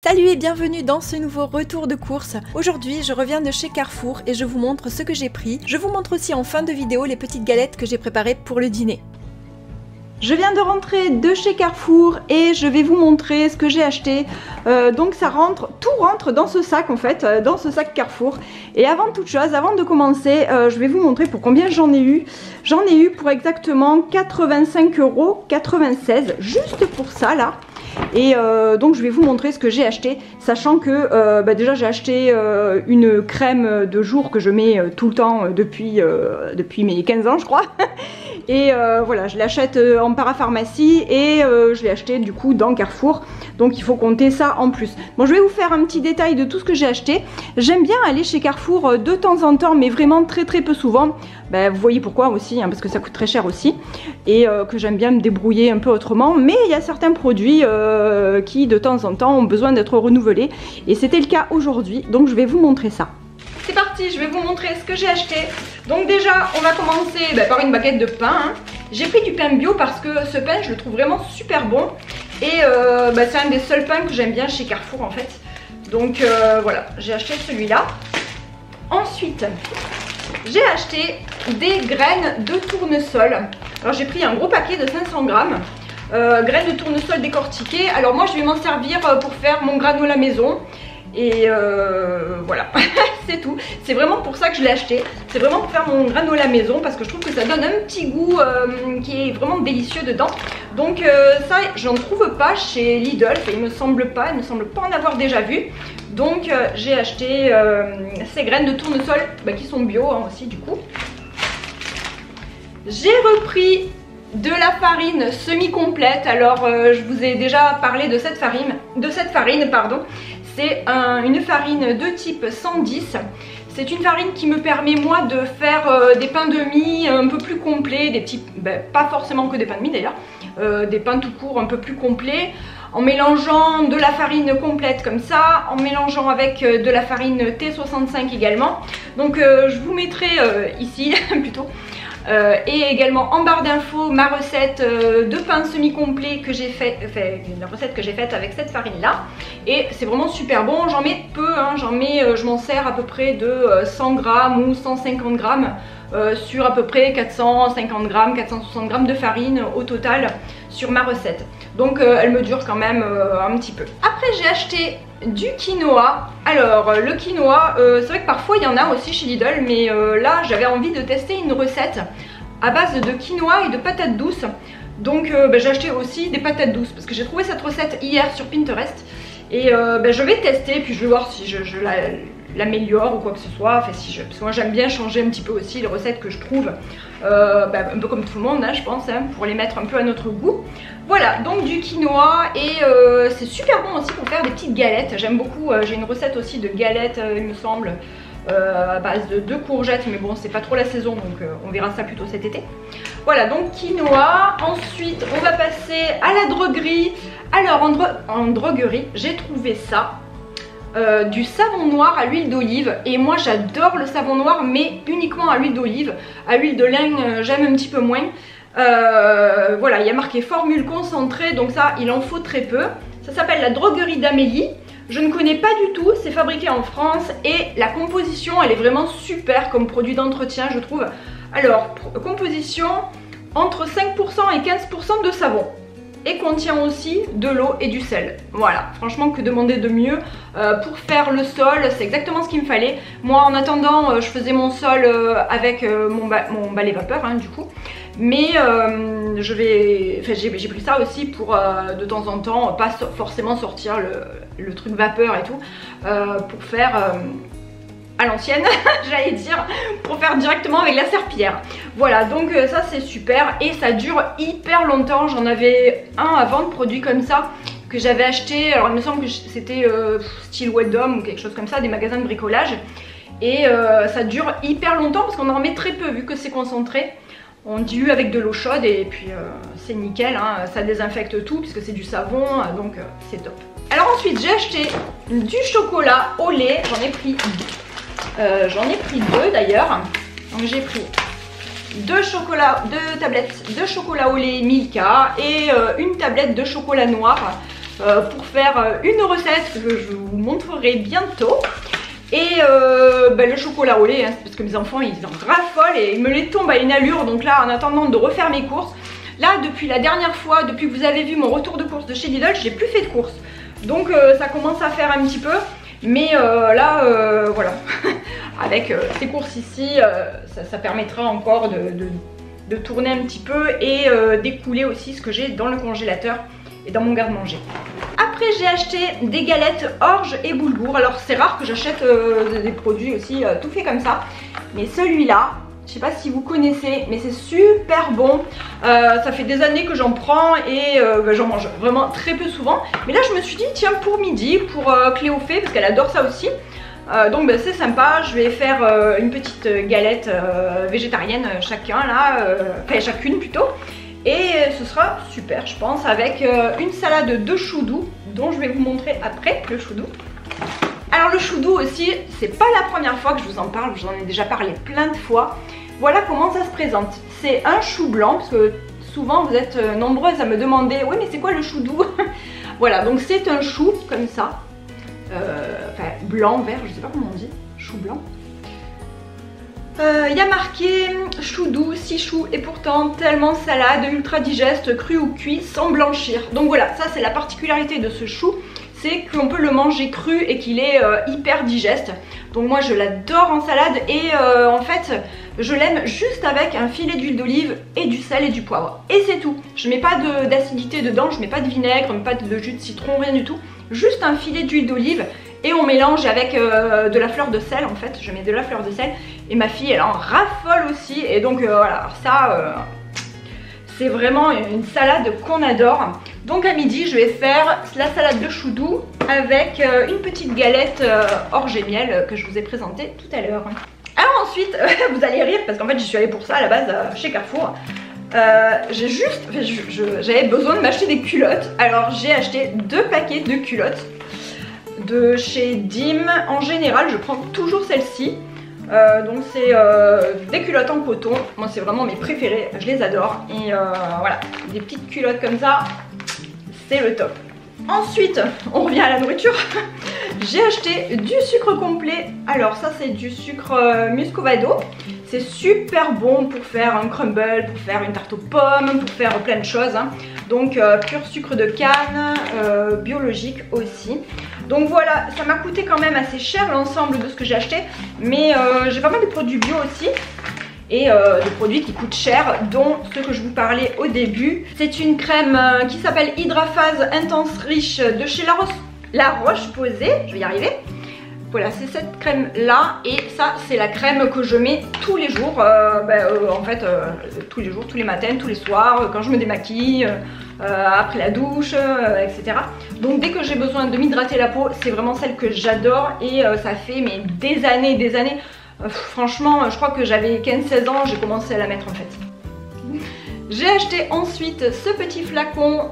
Salut et bienvenue dans ce nouveau retour de course. Aujourd'hui je reviens de chez Carrefour et je vous montre ce que j'ai pris. Je vous montre aussi en fin de vidéo les petites galettes que j'ai préparées pour le dîner. Je viens de rentrer de chez Carrefour et je vais vous montrer ce que j'ai acheté. Donc tout rentre dans ce sac en fait, dans ce sac Carrefour. Et avant toute chose, avant de commencer, je vais vous montrer pour combien j'en ai eu. J'en ai eu pour exactement 85,96 €, juste pour ça là. Et donc je vais vous montrer ce que j'ai acheté, sachant que déjà j'ai acheté une crème de jour que je mets tout le temps depuis mes 15 ans je crois. Et voilà, je l'achète en parapharmacie et je l'ai acheté du coup dans Carrefour. Donc il faut compter ça en plus. Bon, je vais vous faire un petit détail de tout ce que j'ai acheté. J'aime bien aller chez Carrefour de temps en temps, mais vraiment très peu souvent. Vous voyez pourquoi aussi, hein, parce que ça coûte très cher aussi. Et que j'aime bien me débrouiller un peu autrement. Mais il y a certains produits qui de temps en temps ont besoin d'être renouvelés. Et c'était le cas aujourd'hui, donc je vais vous montrer ça. C'est parti, je vais vous montrer ce que j'ai acheté. Donc déjà, on va commencer par une baguette de pain. Hein. J'ai pris du pain bio parce que ce pain, je le trouve vraiment super bon. Et c'est un des seuls pains que j'aime bien chez Carrefour en fait. Donc voilà, j'ai acheté celui-là. Ensuite, j'ai acheté des graines de tournesol. Alors j'ai pris un gros paquet de 500 grammes. Graines de tournesol décortiquées. Alors moi, je vais m'en servir pour faire mon granola maison. Et voilà, c'est tout. C'est vraiment pour ça que je l'ai acheté. C'est vraiment pour faire mon granola maison parce que je trouve que ça donne un petit goût qui est vraiment délicieux dedans. Donc ça, j'en trouve pas chez Lidl. Il me semble pas en avoir déjà vu. Donc j'ai acheté ces graines de tournesol qui sont bio hein, aussi du coup. J'ai repris de la farine semi-complète. Alors je vous ai déjà parlé de cette farine, pardon. C'est une farine de type 110. C'est une farine qui me permet moi de faire des pains de mie un peu plus complets, des petits, pas forcément que des pains de mie d'ailleurs, des pains tout court un peu plus complets, en mélangeant de la farine complète comme ça, en mélangeant avec de la farine T65 également. Donc je vous mettrai ici plutôt. Et également en barre d'infos ma recette de pain semi-complet que j'ai fait, la recette que j'ai faite avec cette farine là. Et c'est vraiment super bon, j'en mets peu, hein, je m'en sers à peu près de 100 grammes ou 150 grammes sur à peu près 450 grammes, 460 grammes de farine au total sur ma recette. Donc elle me dure quand même un petit peu. Après j'ai acheté du quinoa. Alors le quinoa, c'est vrai que parfois il y en a aussi chez Lidl, mais là j'avais envie de tester une recette à base de quinoa et de patates douces. Donc j'ai acheté aussi des patates douces parce que j'ai trouvé cette recette hier sur Pinterest. Et je vais tester, puis je vais voir si je l'améliore ou quoi que ce soit. Enfin, parce que moi j'aime bien changer un petit peu aussi les recettes que je trouve, un peu comme tout le monde hein, je pense, hein, pour les mettre un peu à notre goût. Voilà, donc du quinoa et c'est super bon aussi pour faire des petites galettes. J'aime beaucoup, j'ai une recette aussi de galettes il me semble, à base de 2 courgettes, mais bon c'est pas trop la saison donc on verra ça plutôt cet été. Voilà, donc quinoa. Ensuite on va passer à la droguerie. Alors en droguerie j'ai trouvé ça. Du savon noir à l'huile d'olive. Et moi j'adore le savon noir mais uniquement à l'huile d'olive. À l'huile de lin j'aime un petit peu moins. Voilà, il y a marqué formule concentrée, donc ça il en faut très peu. Ça s'appelle la droguerie d'Amélie. Je ne connais pas du tout, c'est fabriqué en France et la composition elle est vraiment super comme produit d'entretien je trouve. Alors composition entre 5% et 15% de savon. Et contient aussi de l'eau et du sel. Voilà, franchement que demander de mieux pour faire le sol, c'est exactement ce qu'il me fallait. Moi en attendant je faisais mon sol avec mon balai vapeur hein, du coup. Mais j'ai pris ça aussi pour de temps en temps pas forcément sortir le truc vapeur et tout pour faire à l'ancienne j'allais dire, pour faire directement avec la serpillière. Voilà, donc ça c'est super et ça dure hyper longtemps. J'en avais un avant de produit comme ça que j'avais acheté, alors il me semble que c'était style Weldom ou quelque chose comme ça, des magasins de bricolage. Et ça dure hyper longtemps parce qu'on en met très peu vu que c'est concentré. On dilue avec de l'eau chaude et puis c'est nickel, hein, ça désinfecte tout puisque c'est du savon, donc c'est top. Alors ensuite j'ai acheté du chocolat au lait, j'en ai pris 2 d'ailleurs. Donc j'ai pris 2 tablettes de chocolat au lait Milka et une tablette de chocolat noir. pour faire une recette que je vous montrerai bientôt. Et le chocolat au lait, hein, parce que mes enfants ils en raffolent et ils me les tombent à une allure. Donc là, en attendant de refaire mes courses, là depuis la dernière fois, depuis que vous avez vu mon retour de course de chez Lidl, j'ai plus fait de courses. Donc ça commence à faire un petit peu. Mais là, voilà, avec ces courses ici, ça permettra encore de tourner un petit peu et d'écouler aussi ce que j'ai dans le congélateur et dans mon garde-manger. Après, j'ai acheté des galettes orge et boulgour. Alors c'est rare que j'achète des produits aussi tout faits comme ça, mais celui-là, je sais pas si vous connaissez, mais c'est super bon. Ça fait des années que j'en prends et j'en mange vraiment très peu souvent. Mais là je me suis dit tiens, pour midi, pour Cléo fait, parce qu'elle adore ça aussi. Donc c'est sympa, je vais faire une petite galette végétarienne chacun là, enfin chacune plutôt. Et ce sera super je pense, avec une salade de chou doux dont je vais vous montrer après le chou doux. Alors le chou doux aussi, c'est pas la première fois que je vous en parle, j'en ai déjà parlé plein de fois. Voilà comment ça se présente. C'est un chou blanc, parce que souvent vous êtes nombreuses à me demander oui mais c'est quoi le chou doux. Voilà, donc c'est un chou comme ça, enfin blanc, vert, je sais pas comment on dit, chou blanc. Il y a marqué chou doux, 6 choux et pourtant tellement salade, ultra digeste, cru ou cuit sans blanchir. Donc voilà, ça c'est la particularité de ce chou, c'est qu'on peut le manger cru et qu'il est hyper digeste. Donc moi je l'adore en salade et en fait je l'aime juste avec un filet d'huile d'olive et du sel et du poivre. Et c'est tout, je mets pas d'acidité dedans, je mets pas de vinaigre, pas de jus de citron, rien du tout. Juste un filet d'huile d'olive et on mélange avec de la fleur de sel en fait, je mets de la fleur de sel. Et ma fille elle en raffole aussi et donc voilà, ça c'est vraiment une salade qu'on adore. Donc à midi je vais faire la salade de chou doux avec une petite galette orge et miel que je vous ai présentée tout à l'heure. Alors ensuite, vous allez rire parce qu'en fait j'y suis allée pour ça à la base chez Carrefour. J'avais besoin de m'acheter des culottes. Alors j'ai acheté 2 paquets de culottes de chez Dim. En général je prends toujours celle-ci. Donc c'est des culottes en coton, moi c'est vraiment mes préférés, je les adore. Et voilà, des petites culottes comme ça, c'est le top. Ensuite, on revient à la nourriture. J'ai acheté du sucre complet. Alors ça c'est du sucre muscovado. C'est super bon pour faire un crumble, pour faire une tarte aux pommes, pour faire plein de choses. Hein. Donc pur sucre de canne, biologique aussi. Donc voilà, ça m'a coûté quand même assez cher l'ensemble de ce que j'ai acheté. Mais j'ai pas mal de produits bio aussi. Et des produits qui coûtent cher, dont ceux que je vous parlais au début. C'est une crème qui s'appelle Hydraphase Intense Riche de chez La Roche-Posay. Je vais y arriver. Voilà, c'est cette crème là et ça c'est la crème que je mets tous les jours, en fait tous les jours, tous les matins, tous les soirs, quand je me démaquille, après la douche, etc. Donc dès que j'ai besoin de m'hydrater la peau, c'est vraiment celle que j'adore et ça fait mais des années. Franchement, je crois que j'avais 15-16 ans, j'ai commencé à la mettre en fait. J'ai acheté ensuite ce petit flacon,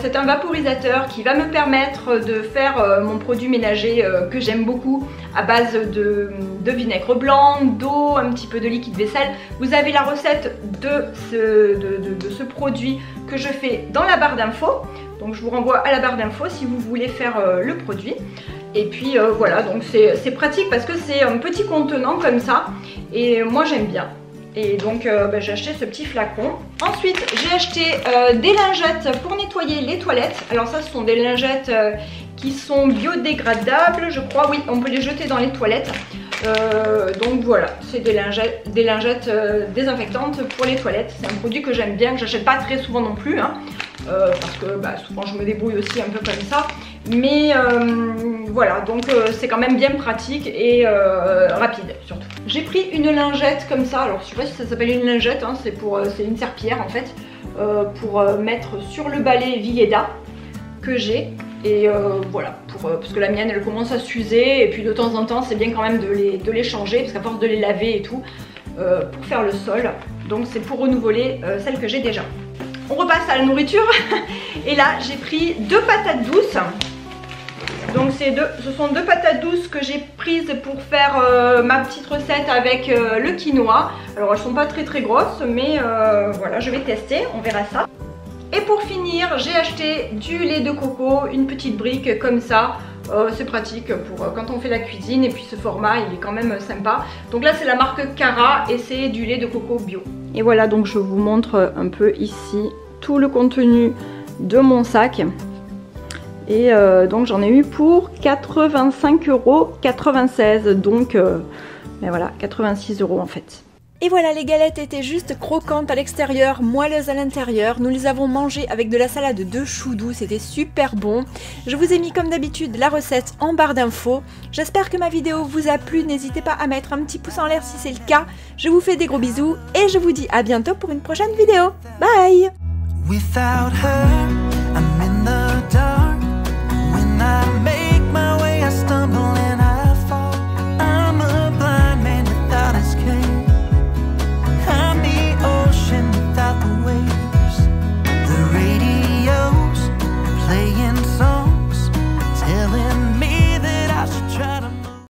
c'est un vaporisateur qui va me permettre de faire mon produit ménager que j'aime beaucoup à base de vinaigre blanc, d'eau, un petit peu de liquide vaisselle. Vous avez la recette de ce produit que je fais dans la barre d'infos, donc je vous renvoie à la barre d'infos si vous voulez faire le produit. Et puis voilà, donc c'est pratique parce que c'est un petit contenant comme ça et moi j'aime bien. Et donc j'ai acheté ce petit flacon. Ensuite j'ai acheté des lingettes pour nettoyer les toilettes. Alors ça ce sont des lingettes qui sont biodégradables je crois. Oui, on peut les jeter dans les toilettes. Donc voilà, c'est des lingettes désinfectantes pour les toilettes. C'est un produit que j'aime bien, que j'achète pas très souvent non plus hein, parce que souvent je me débrouille aussi un peu comme ça. Mais voilà, donc c'est quand même bien pratique et rapide surtout. J'ai pris une lingette comme ça, alors je sais pas si ça s'appelle une lingette, hein, c'est une serpillière en fait, pour mettre sur le balai Villeda que j'ai. Et voilà, parce que la mienne elle commence à s'user et puis de temps en temps c'est bien quand même de les changer parce qu'à force de les laver et tout, pour faire le sol. Donc c'est pour renouveler celle que j'ai déjà. On repasse à la nourriture et là j'ai pris 2 patates douces. Donc ce sont 2 patates douces que j'ai prises pour faire ma petite recette avec le quinoa. Alors elles sont pas très grosses mais voilà, je vais tester, on verra ça. Et pour finir, j'ai acheté du lait de coco, une petite brique comme ça. C'est pratique pour quand on fait la cuisine, et puis ce format il est quand même sympa. Donc là c'est la marque Cara et c'est du lait de coco bio. Et voilà, donc je vous montre un peu ici tout le contenu de mon sac. Et donc j'en ai eu pour 85,96 €, donc ben voilà, 86 € en fait. Et voilà, les galettes étaient juste croquantes à l'extérieur, moelleuses à l'intérieur. Nous les avons mangées avec de la salade de choux doux, c'était super bon. Je vous ai mis comme d'habitude la recette en barre d'infos. J'espère que ma vidéo vous a plu, n'hésitez pas à mettre un petit pouce en l'air si c'est le cas. Je vous fais des gros bisous et je vous dis à bientôt pour une prochaine vidéo. Bye! Without her.